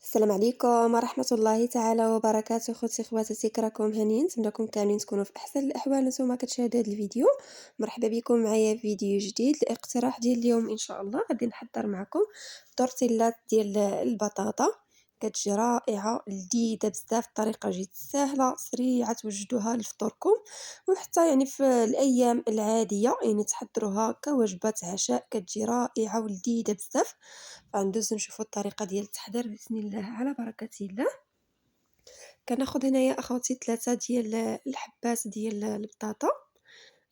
السلام عليكم ورحمة الله تعالى وبركاته. خوتي خواتاتي كراكم هانيين، نتمنىكم كاملين تكونوا في احسن الاحوال. نتوما كتشاهدوا هذا الفيديو، مرحبا بكم معايا في فيديو جديد. الاقتراح ديال اليوم ان شاء الله غادي نحضر معكم تورتيلات ديال البطاطا. كتجي رائعه لذيذه بزاف، الطريقه جد سهله سريعه توجدوها لفطوركم، وحتى يعني في الايام العاديه يعني تحضروها كوجبه عشاء، كتجي رائعه ولذيذه بزاف. غندوزو نشوفو الطريقه ديال التحضير بسم الله على بركه الله. كناخذ هنايا اخوتي 3 ديال الحبات ديال البطاطا.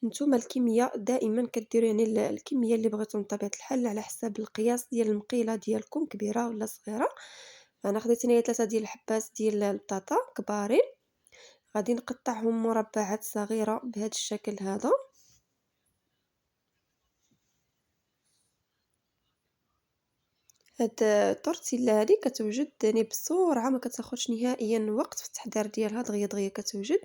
نتوما الكميه دائما كديروا يعني الكميه اللي بغيتو بطبيعه الحال على حساب القياس ديال المقيله ديالكم كبيره ولا صغيره. انا خديت هنايا 3 ديال الحبات ديال البطاطا كبارين، غادي نقطعهم مربعات صغيره بهذا الشكل هذا. هاد التورتيلا هادي كتوجد يعني بسرعه، ما كتاخذش نهائيا وقت في التحضير ديالها، دغيا دغيا كتوجد.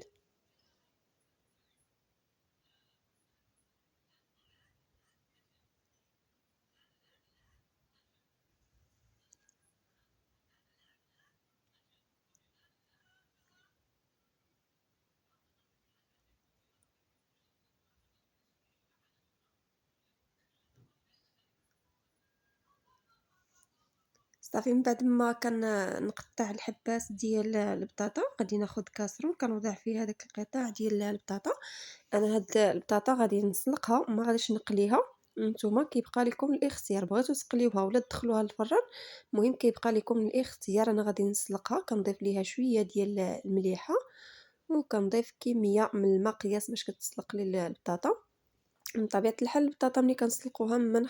صافي من بعد ما نقطع الحبات ديال البطاطا، غادي ناخذ كاسرون كنوضع فيها داك القطع ديال البطاطا. انا هاد البطاطا غادي نسلقها، ما غاديش نقليها. نتوما كيبقى لكم الاختيار، بغيتو تقليوها ولا تدخلوها للفران، المهم كيبقى لكم الاختيار. انا غادي نسلقها، كنضيف ليها شويه ديال المليحه، وكنضيف كميه من الماء قياس باش كتسلق لي البطاطا. من طبيعة الحال البطاطا ملي كنسلقوها ما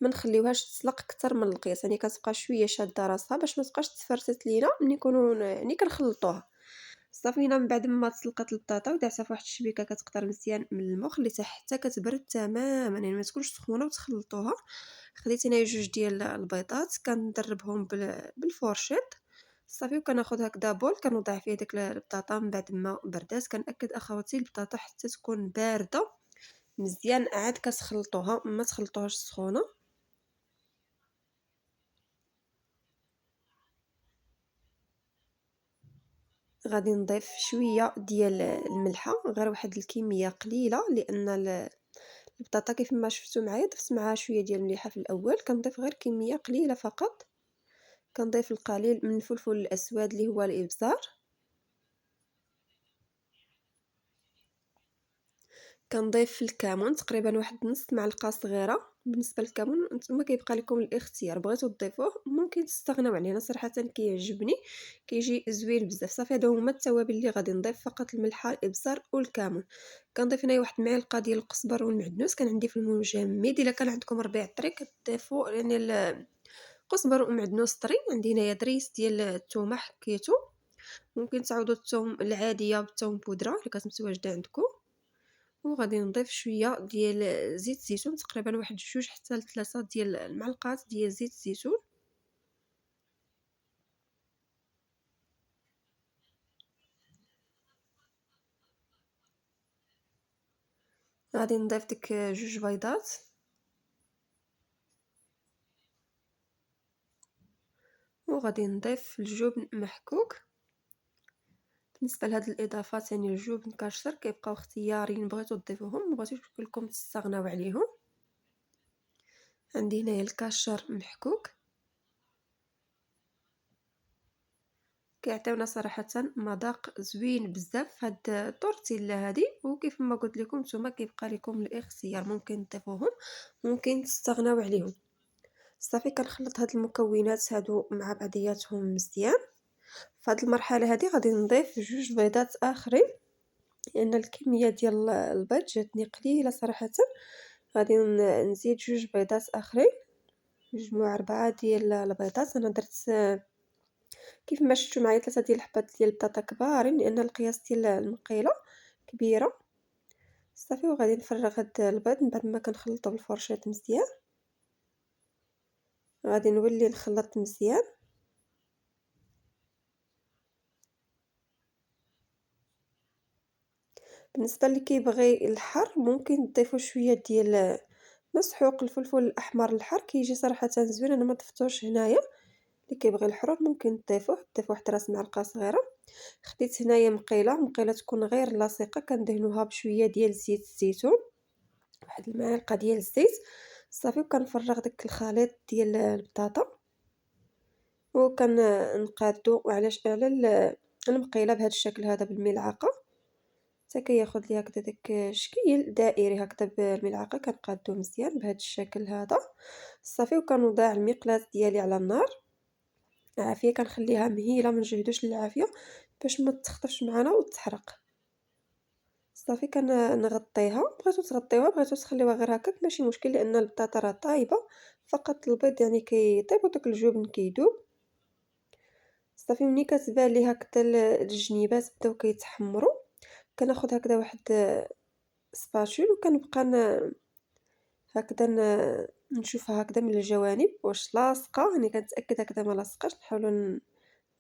نخليوهاش تسلق اكثر من القياس، يعني كتبقى شويه شاده راسها باش ما تبقاش تفرتت لينا ملي نكونوا يعني كنخلطوها. صافي من بعد ما تسلقات البطاطا ودرتها في واحد الشبيكه كتقطر مزيان من الماء، خليتها حتى كتبرد تماما، يعني ما تكونش سخونه وتخلطوها. خديت هنايا جوج ديال البيضات كندربهم بالفورشيط. صافي وكناخذ هكذا بول كنوضع فيه ديك البطاطا. من بعد ما بردات كنأكد اخواتي البطاطا حتى تكون بارده مزيان، عاد كتخلطوها، ما تخلطوهاش سخونه. غادي نضيف شويه ديال الملحه، غير واحد الكميه قليله، لان البطاطا كيف ما شفتوا معايا ضفت معاها شويه ديال المليحه في الاول. كنضيف غير كميه قليله فقط. كنضيف القليل من الفلفل الاسود اللي هو الابزار. كنضيف الكمون تقريبا واحد نص معلقه صغيره. بالنسبه للكمون نتوما كيبقى لكم الاختيار، بغيتو تضيفوه ممكن تستغناو عليه، انا صراحه كيعجبني كيجي زوين بزاف. صافي هادو هما التوابل اللي غادي نضيف، فقط الملحه الابزار والكمون. كنضيف هنايا واحد المعلقه ديال القزبر والمعدنوس، كان عندي في المجمد. الا كان عندكم ربيع الطري كتضيفوا يعني القزبر ومعدنوس طري. عندي هنايا دريس ديال الثومه حكيتو، ممكن تعوضوا الثوم العاديه بالثوم بودره اللي كتمتواجده عندكم. وغادي نضيف شويه ديال زيت الزيتون، تقريبا واحد 2 حتى ل 3 ديال المعلقات ديال زيت الزيتون. غادي نضيف ديك 2 بيضات، وغادي نضيف الجبن محكوك. بالنسبه لهاد الاضافات يعني الجبن كاشر كيبقاو اختياريين، بغيتو تضيفوهم ما بغيتوش لكم تستغناو عليهم. عندي هنايا الكاشر محكوك، كيعطيونا صراحه مذاق زوين بزاف هاد التورتيلا هادي. وكيف ما قلت لكم نتوما كيبقى لكم الاختيار، ممكن تضيفوهم ممكن تستغناو عليهم. صافي كنخلط هاد المكونات هادو مع بعضياتهم مزيان. في هاد المرحله هادي غادي نضيف 2 بيضات اخرين، لان الكميه ديال البيض جاتني قليله صراحه. غادي نزيد 2 بيضات اخرين، مجموع 4 ديال البيضات. انا درت كيف ما شفتوا معايا 3 ديال الحبات ديال البطاطا كبارين، لان القياس ديال المقيله كبيره. صافي وغادي نفرغ هاد البيض من بعد ما كنخلطو بالفرشاط مزيان. غادي نولي نخلط مزيان. بالنسبه اللي كيبغي الحار ممكن تضيفوا شويه ديال مسحوق الفلفل الاحمر الحار، كيجي صراحه زوين. انا ما ضفتوش هنايا اللي كيبغي الحرور ممكن تضيف واحد راس معلقة صغيرة. خديت هنايا مقيلة تكون غير لاصقة، كندهنوها بشوية ديال زيت الزيتون، واحد المعلقة ديال الزيت صافي. وكنفرغ داك الخليط ديال البطاطا نقادو على المقيلة بهذا الشكل هذا بالملعقة، حتى كياخذ لي هكذا داك شكل دائري هكذا بالملعقة. كنقادو مزيان بهذا الشكل هذا صافي. وكنوضع المقلاة ديالي على النار عافية، كنخليها مهيلة، ما نجهدوش للعافية باش ما تخطفش معنا وتحرق. صافي نغطيها، بغيتو تغطيوها بغيتو تخليوها غير هكاك ماشي مشكل، لان البطاطا راه طايبه، فقط البيض يعني كيطيب وداك الجبن كيدوب. صافي ملي كتبان لي هكذا الجنيبات بداو كيتحمروا، كناخذ هكذا واحد سباتول وكنبقى هكذا نشوفها هكذا من الجوانب واش لاصقه، يعني كنتاكد هكذا ما لاصقاش. نحاولوا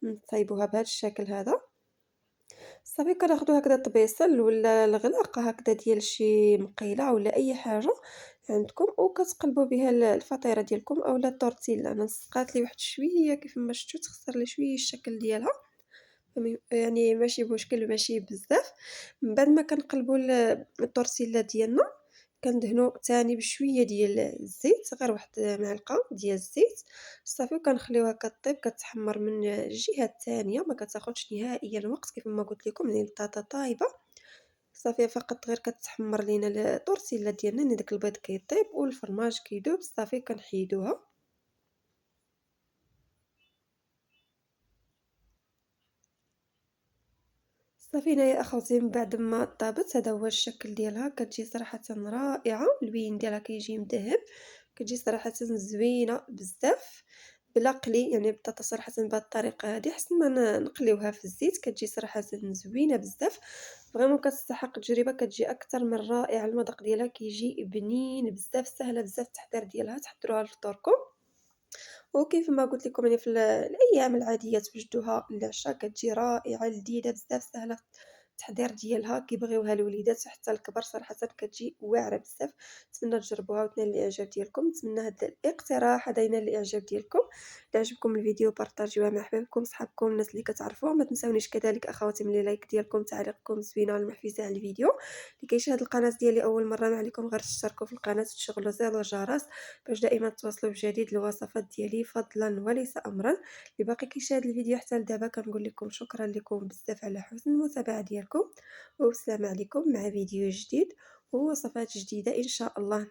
نطيبوها بهذا الشكل هذا صافي. كناخدو هكذا طبيصل ولا الغلاق هكذا ديال شي مقيله ولا اي حاجه عندكم، وكتقلبوا بها الفطيره ديالكم اولا الطورتيلا. انا لصقات لي واحد شويه كيف ما شفتوا، تخسر لي شويه الشكل ديالها، يعني ماشي مشكل ماشي بزاف. من بعد ما كنقلبوا الطورتيلا ديالنا، كندهنوا تاني بشويه ديال الزيت، غير واحد معلقه ديال الزيت صافي. وكنخليوها كطيب كتحمر من الجهه الثانيه، ما كتاخذش نهائيا الوقت كيف ما قلت لكم، يعني البطاطا طايبه صافي. فقط غير كتحمر لينا الطورتيلا ديالنا، يعني داك البيض كيطيب والفرماج كيدوب صافي. كنحيدوها صافي. هنايا اخوتي من بعد ما طابت، هذا هو الشكل ديالها. كتجي صراحه رائعه، البين ديالها كيجي مذهب، كتجي صراحه زوينه بزاف بلا قلي. يعني البطاطا صراحه بهذه الطريقه هذه احسن ما نقليوها في الزيت، كتجي صراحه زوينه بزاف. فريمون كتستحق التجربه، كتجي اكثر من رائعه. المذاق ديالها كيجي بنين بزاف، سهله بزاف التحضير ديالها، تحضروها لفطوركم. وكيف ما قلت لكم يعني في الايام العاديه توجدوها للعشاء، كتجي رائعه لذيذه بزاف، سهله التحضير ديالها، كيبغيوها الوليدات حتى الكبار صراحه كتجي واعره بزاف. نتمنى تجربوها وتنال الاعجاب ديالكم. نتمنى هذا الاقتراح هذا ينال الاعجاب ديالكم. الا عجبكم الفيديو بارطاجيوه مع حبابكم صحابكم الناس اللي كتعرفوهم. ما تنساونيش كذلك اخواتي من لايك ديالكم، تعليقكم الزوينه والمحفزه على الفيديو. اللي كيشاهد القناه ديالي اول مره، ما عليكم غير تشتركوا في القناه وتشغلوا زر الجرس باش دائما تواصلوا بجديد الوصفات ديالي فضلا وليس امرا. اللي باقي كيشاهد الفيديو حتى لدابا كنقول لكم شكرا لكم بزاف على حسن المتابعه ديالكم، والسلام عليكم مع فيديو جديد ووصفات جديده ان شاء الله.